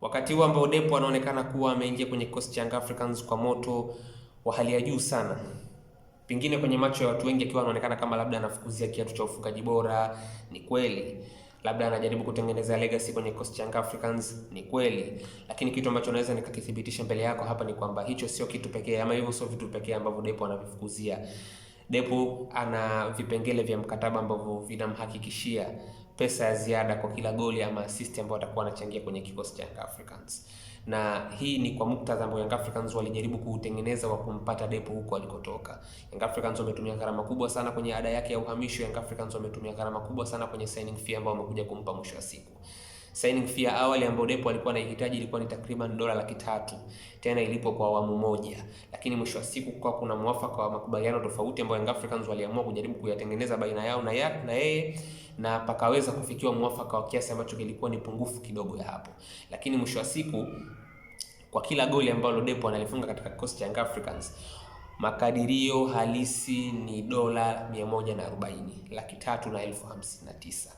Wakati huu ambao Depo anaonekana kuwa ameingia kwenye kikosi cha Young Africans kwa moto wa hali ya juu sana, pengine kwenye macho ya watu wengi akiwa anaonekana kama labda anafukuzia kiatu cha ufungaji bora, ni kweli. Labda anajaribu kutengeneza legacy kwenye kikosi cha Young Africans, ni kweli. Lakini kitu ambacho naweza nikakithibitisha mbele yako hapa ni kwamba hicho sio kitu pekee, ama hivyo sio vitu pekee ambavyo Depo anavifukuzia. Depo ana vipengele vya mkataba ambavyo vinamhakikishia pesa ya ziada kwa kila goli ama assist ambayo atakuwa anachangia kwenye kikosi cha Young Africans. Na hii ni kwa muktadha ambao Young Africans walijaribu kuutengeneza wa kumpata Depo huko alikotoka. Young Africans wametumia gharama kubwa sana kwenye ada yake ya uhamisho. Young Africans wametumia gharama kubwa sana kwenye signing fee ambayo wamekuja kumpa mwisho wa siku. Signing fee ya awali ambayo Depo alikuwa anahitaji ilikuwa ni takriban $300,000, tena ilipo kwa awamu moja. Lakini mwisho wa siku kwa kuna mwafaka wa makubaliano tofauti ambayo Young Africans waliamua kujaribu kuyatengeneza baina yao na yeye, na pakaweza kufikiwa mwafaka wa kiasi ambacho kilikuwa ni pungufu kidogo ya hapo. Lakini mwisho wa siku kwa kila goli ambalo Depo analifunga katika kikosi cha Young Africans, makadirio halisi ni $140,359.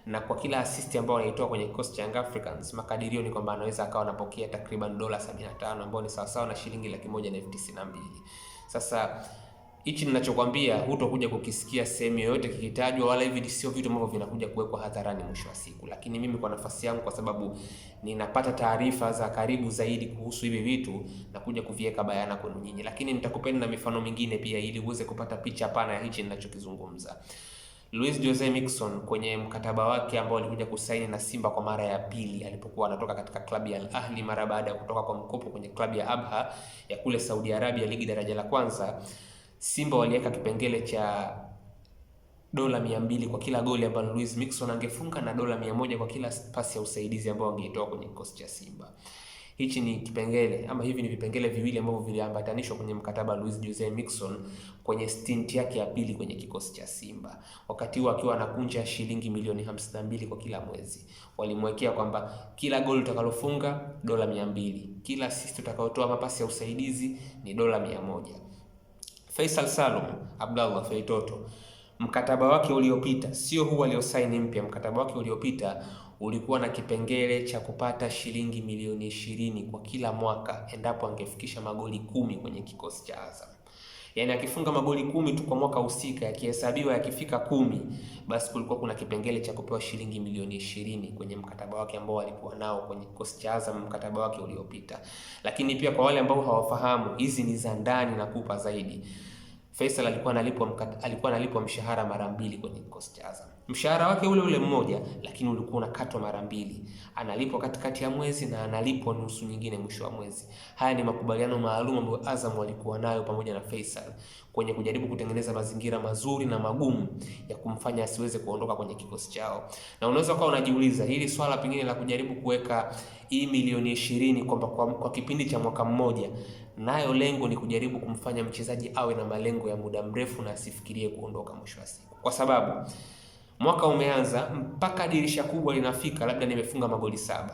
Na kwa kila assist ambayo anaitoa kwenye kikosi cha Young Africans, makadirio ni kwamba anaweza akawa anapokea takriban $75 ambao ni sawasawa na shilingi 192. Sasa hichi ninachokwambia hutokuja kukisikia sehemu yoyote kikitajwa, wala hivi sio vitu ambavyo vinakuja kuwekwa hadharani mwisho wa siku. Lakini mimi kwa nafasi yangu, kwa sababu ninapata taarifa za karibu zaidi kuhusu hivi vitu, na kuja kuviweka bayana kwenu nyinyi. Lakini nitakupenda na mifano mingine pia ili uweze kupata picha pana ya hichi ninachokizungumza. Luis Jose Miquissone kwenye mkataba wake ambao alikuja kusaini na Simba kwa mara ya pili alipokuwa anatoka katika klabu ya Al Ahly mara baada ya kutoka kwa mkopo kwenye klabu ya Abha ya kule Saudi Arabia, ligi daraja la kwanza, Simba waliweka kipengele cha $200 kwa kila goli ambalo Luis Miquissone angefunga na $100 kwa kila pasi ya usaidizi ambao angeitoa kwenye kikosi cha Simba. Hichi ni kipengele ama hivi ni vipengele viwili ambavyo viliambatanishwa kwenye mkataba Luis Jose Miquissone kwenye stint yake ya pili kwenye kikosi cha Simba. Wakati huo akiwa anakunja shilingi milioni 52 kwa kila mwezi. Walimwekea kwamba kila goli utakalofunga $200, kila assist utakayotoa mapasi ya usaidizi ni $100. Faisal Salum Abdallah Feitoto, mkataba wake uliopita, sio huu aliosaini mpya, mkataba wake uliopita ulikuwa na kipengele cha kupata shilingi milioni 20 kwa kila mwaka endapo angefikisha magoli 10 kwenye kikosi cha Azam. Yaani akifunga magoli 10 tu kwa mwaka husika, yakihesabiwa yakifika 10, basi kulikuwa kuna kipengele cha kupewa shilingi milioni 20 kwenye mkataba wake ambao alikuwa nao kwenye kikosi cha Azam, mkataba wake uliopita. Lakini pia kwa wale ambao hawafahamu, hizi ni za ndani na kupa zaidi. Faisal alikuwa analipwa mshahara mara 2 kwenye kikosi cha Azam. Mshahara wake ule mmoja, lakini ulikuwa unakatwa mara 2. Analipwa katikati ya mwezi na analipwa nusu nyingine mwisho wa mwezi. Haya ni makubaliano maalum ambayo Azam walikuwa nayo pamoja na Faisal kwenye kujaribu kutengeneza mazingira mazuri na magumu ya kumfanya asiweze kuondoka kwenye kikosi chao. Na unaweza kuwa unajiuliza hili swala pengine la kujaribu kuweka hii milioni 20 kwamba kwa kipindi cha mwaka mmoja, nayo lengo ni kujaribu kumfanya mchezaji awe na malengo ya muda mrefu na asifikirie kuondoka mwisho wa siku. Kwa sababu mwaka umeanza mpaka dirisha kubwa linafika, labda nimefunga magoli 7.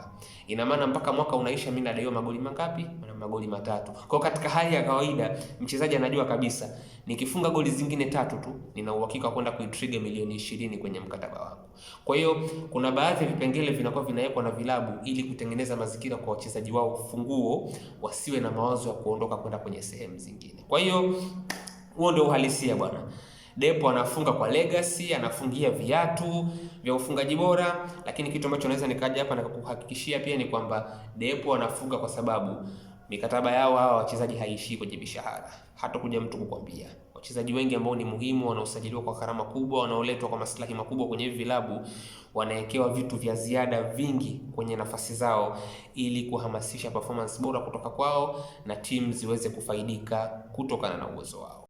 Ina maana mpaka mwaka unaisha mimi nadaiwa magoli mangapi? Magoli 3. Kwa katika hali ya kawaida mchezaji anajua kabisa nikifunga goli zingine 3 tu nina uhakika kwenda kuitrigger milioni 20 kwenye mkataba wangu. Kwa hiyo kuna baadhi ya vipengele vinakuwa vinawekwa na vilabu ili kutengeneza mazingira kwa wachezaji wao funguo, wasiwe na mawazo ya kuondoka kwenda kwenye sehemu zingine. Kwa hiyo huo ndio uhalisia bwana. Depo anafunga kwa legacy, anafungia viatu vya ufungaji bora, lakini kitu ambacho naweza nikaja hapa na kukuhakikishia pia ni kwamba Depo anafunga kwa sababu mikataba yao hawa wachezaji haishi kwenye mishahara. Hata kuja mtu kukwambia. Wachezaji wengi ambao ni muhimu, wanaosajiliwa kwa gharama kubwa, wanaoletwa kwa maslahi makubwa kwenye hivi vilabu, wanawekewa vitu vya ziada vingi kwenye nafasi zao ili kuhamasisha performance bora kutoka kwao na timu ziweze kufaidika kutokana na uwezo wao.